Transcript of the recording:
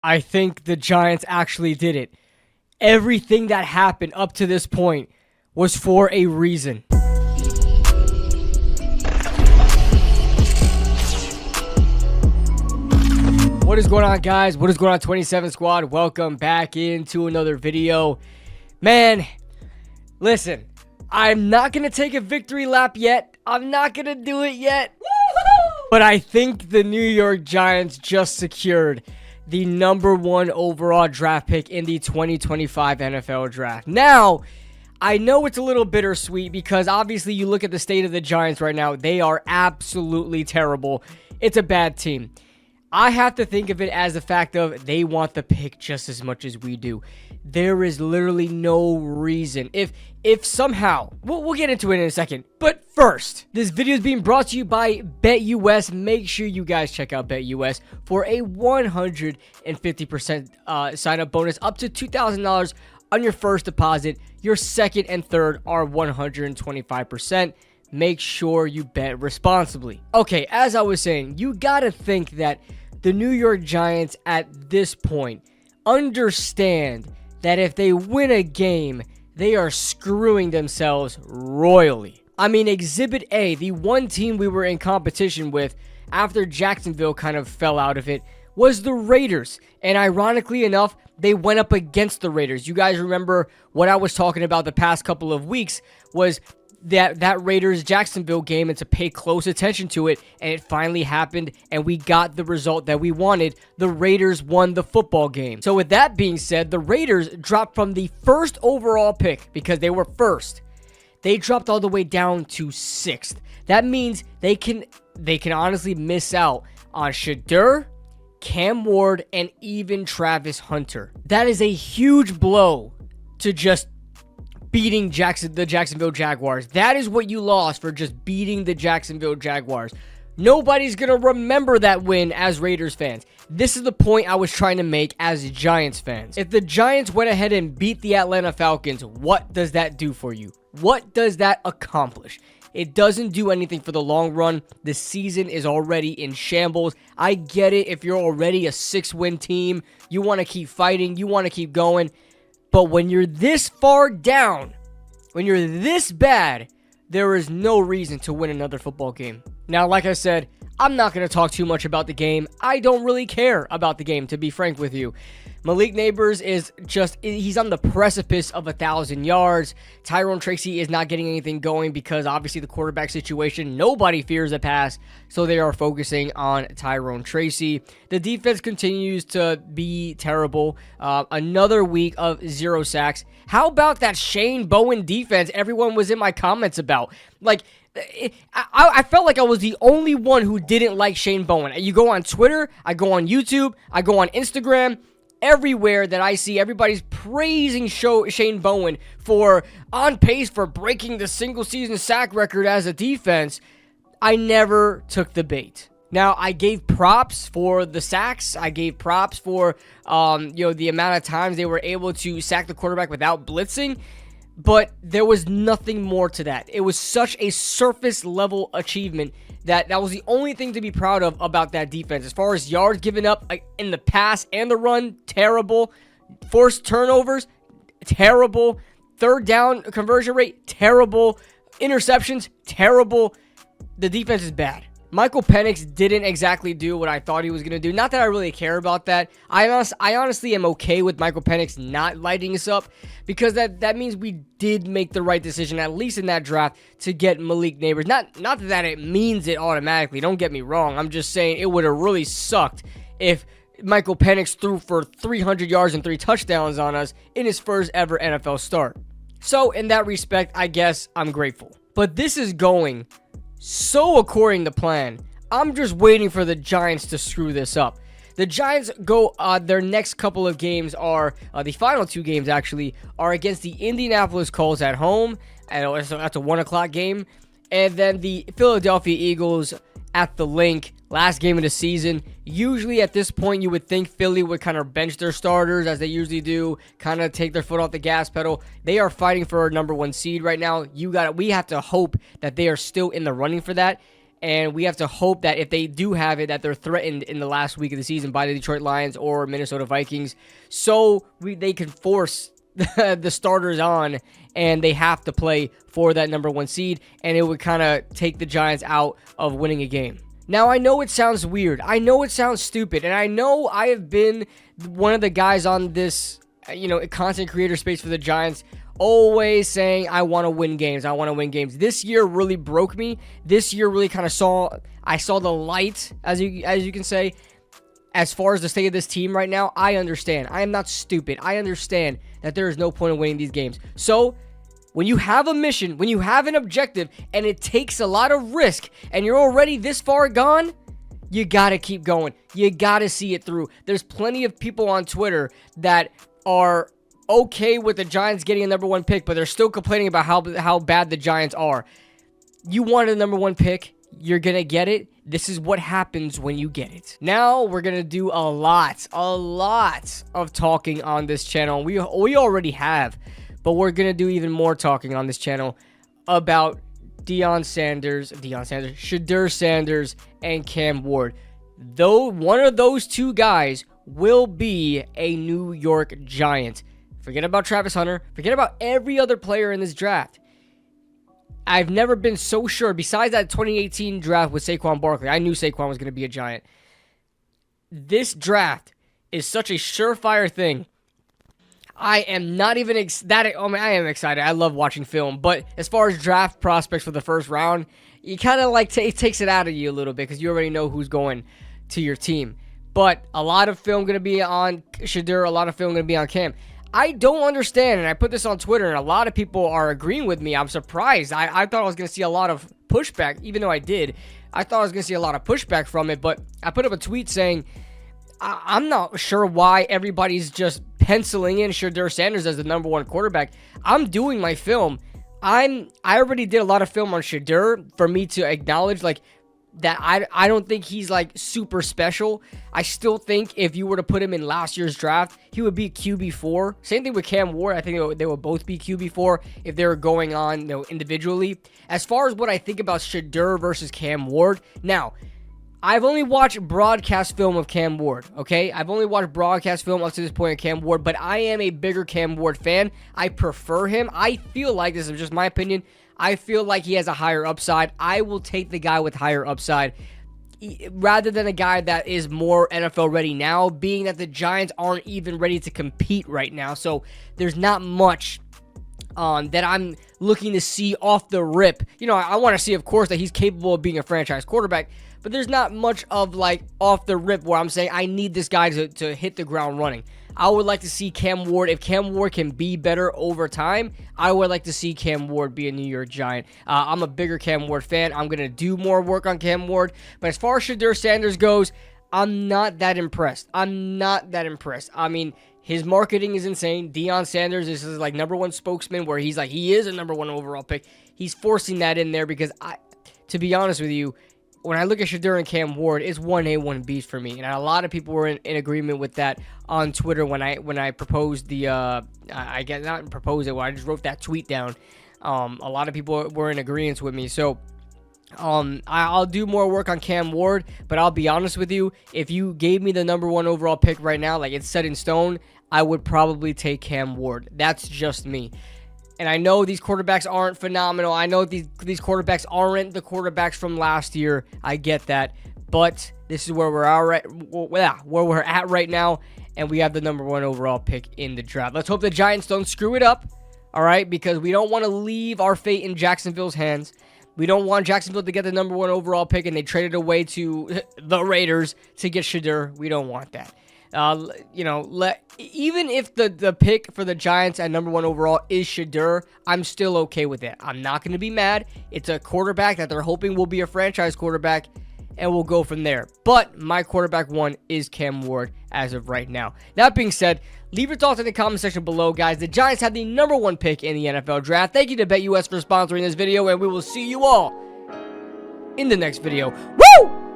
I think the Giants actually did it. Everything that happened up to this point was for a reason. What is going on, guys? What is going on, 27 Squad? Welcome back into another video. Man, listen, I'm not going to take a victory lap yet. I'm not going to do it yet. But I think the New York Giants just secured the #1 overall draft pick in the 2025 NFL Draft. Now, I know it's a little bittersweet because obviously you look at the state of the Giants right now. They are absolutely terrible. It's a bad team. I have to think of it as the fact of they want the pick just as much as we do. There is literally no reason. If somehow, we'll get into it in a second. But first, this video is being brought to you by BetUS. Make sure you guys check out BetUS for a 150% sign-up bonus up to $2,000 on your first deposit. Your second and third are 125%. Make sure you bet responsibly. Okay, as I was saying, you gotta think that the New York Giants at this point understand that if they win a game, they are screwing themselves royally. I mean, Exhibit A, the one team we were in competition with after Jacksonville kind of fell out of it, was the Raiders. And ironically enough, they went up against the Raiders. You guys remember what I was talking about the past couple of weeks was that Raiders Jacksonville game, and to pay close attention to it, and it finally happened and we got the result that we wanted. The Raiders won the football game. So with that being said, the Raiders dropped from the first overall pick because they were first. They dropped all the way down to 6th. That means they can honestly miss out on Shedeur, Cam Ward, and even Travis Hunter. That is a huge blow to just beating the Jacksonville Jaguars. That is what you lost for just beating the Jacksonville Jaguars. Nobody's going to remember that win as Raiders fans. This is the point I was trying to make as Giants fans. If the Giants went ahead and beat the Atlanta Falcons, what does that do for you? What does that accomplish? It doesn't do anything for the long run. The season is already in shambles. I get it if you're already a 6-win team. You want to keep fighting. You want to keep going. But when you're this far down, when you're this bad, there is no reason to win another football game. Now, like I said, I'm not going to talk too much about the game. I don't really care about the game, to be frank with you. Malik Neighbors he's on the precipice of 1,000 yards. Tyrone Tracy is not getting anything going because obviously the quarterback situation, nobody fears the pass, so they are focusing on Tyrone Tracy. The defense continues to be terrible. Another week of 0 sacks. How about that Shane Bowen defense everyone was in my comments about? Like, I felt like I was the only one who didn't like Shane Bowen. You go on Twitter, I go on YouTube, I go on Instagram. Everywhere that I see, everybody's praising Shane Bowen for on pace for breaking the single-season sack record as a defense. I never took the bait. Now, I gave props for the sacks. I gave props for the amount of times they were able to sack the quarterback without blitzing. But there was nothing more to that. It was such a surface-level achievement that was the only thing to be proud of about that defense. As far as yards given up in the pass and the run, terrible. Forced turnovers, terrible. Third down conversion rate, terrible. Interceptions, terrible. The defense is bad. Michael Penix didn't exactly do what I thought he was going to do. Not that I really care about that. I honestly am okay with Michael Penix not lighting us up because that means we did make the right decision, at least in that draft, to get Malik Neighbors. Not that it means it automatically. Don't get me wrong. I'm just saying it would have really sucked if Michael Penix threw for 300 yards and 3 touchdowns on us in his first ever NFL start. So in that respect, I guess I'm grateful. But this is going so according to plan. I'm just waiting for the Giants to screw this up. The Giants go, their next couple of games are, the final 2 games actually, are against the Indianapolis Colts at home, and that's a 1 o'clock game, and then the Philadelphia Eagles at the Link, last game of the season. Usually at this point, you would think Philly would kind of bench their starters as they usually do, kind of take their foot off the gas pedal. They are fighting for a #1 seed right now. We have to hope that they are still in the running for that. And we have to hope that if they do have it, that they're threatened in the last week of the season by the Detroit Lions or Minnesota Vikings, so they can force the starters on, and they have to play for that number 1 seed, and it would kind of take the Giants out of winning a game. Now, I know it sounds weird. I know it sounds stupid, and I know I have been one of the guys on this, content creator space for the Giants, always saying, I want to win games. I want to win games. This year really broke me. This year really kind of saw the light, as you can say. As far as the state of this team right now, I understand. I am not stupid. I understand that there is no point in winning these games. So, when you have a mission, when you have an objective, and it takes a lot of risk, and you're already this far gone, you gotta keep going. You gotta see it through. There's plenty of people on Twitter that are okay with the Giants getting a number 1 pick, but they're still complaining about how bad the Giants are. You wanted a number 1 pick. You're gonna get it. This is what happens when you get it. Now we're gonna do a lot of talking on this channel. We already have, but we're gonna do even more talking on this channel about Shedeur Sanders, and Cam Ward. Though one of those two guys will be a New York Giant. Forget about Travis Hunter. Forget about every other player in this draft. I've never been so sure, besides that 2018 draft with Saquon Barkley. I knew Saquon was going to be a Giant. This draft is such a surefire thing. I am not even ecstatic. I am excited. I love watching film. But as far as draft prospects for the first round, you kind of like it takes it out of you a little bit because you already know who's going to your team. But a lot of film going to be on Shedeur, a lot of film going to be on Cam. I don't understand, and I put this on Twitter, and a lot of people are agreeing with me. I'm surprised. I thought I was going to see a lot of pushback, even though I did. I thought I was going to see a lot of pushback from it, but I put up a tweet saying, I'm not sure why everybody's just penciling in Shedeur Sanders as the number 1 quarterback. I'm doing my film. I already did a lot of film on Shedeur for me to acknowledge, that I don't think he's super special. I still think if you were to put him in last year's draft, he would be QB4. Same thing with Cam Ward. I think they would both be QB4 if they were going on individually. As far as what I think about Shedeur versus Cam Ward, now, I've only watched broadcast film of Cam Ward, okay? I've only watched broadcast film up to this point of Cam Ward, but I am a bigger Cam Ward fan. I prefer him. I feel like, this is just my opinion, I feel like he has a higher upside. I will take the guy with higher upside rather than a guy that is more NFL ready now, being that the Giants aren't even ready to compete right now. So there's not much that I'm looking to see off the rip. I want to see, of course, that he's capable of being a franchise quarterback, but there's not much of off the rip where I'm saying I need this guy to hit the ground running. I would like to see Cam Ward. If Cam Ward can be better over time, I would like to see Cam Ward be a New York Giant. I'm a bigger Cam Ward fan. I'm going to do more work on Cam Ward. But as far as Shedeur Sanders goes, I'm not that impressed. I mean, his marketing is insane. Deion Sanders is his number 1 spokesman where he's he is a number 1 overall pick. He's forcing that in there because to be honest with you, when I look at Shedeur and Cam Ward, it's 1A, 1B for me. And a lot of people were in agreement with that on Twitter when I proposed the, I guess not proposed it, I just wrote that tweet down. A lot of people were in agreement with me. So, I'll do more work on Cam Ward, but I'll be honest with you, if you gave me the number 1 overall pick right now, it's set in stone, I would probably take Cam Ward. That's just me. And I know these quarterbacks aren't phenomenal. I know these quarterbacks aren't the quarterbacks from last year. I get that. But this is where we're at right now. And we have the number 1 overall pick in the draft. Let's hope the Giants don't screw it up. All right? Because we don't want to leave our fate in Jacksonville's hands. We don't want Jacksonville to get the number 1 overall pick and they trade it away to the Raiders to get Shedeur. We don't want that. Even if the pick for the Giants at number 1 overall is Shedeur, I'm still okay with it. I'm not going to be mad. It's a quarterback that they're hoping will be a franchise quarterback, and we'll go from there. But my quarterback 1 is Cam Ward as of right now. That being said, leave your thoughts in the comment section below, guys. The Giants have the number 1 pick in the NFL draft. Thank you to BetUS for sponsoring this video, and we will see you all in the next video. Woo!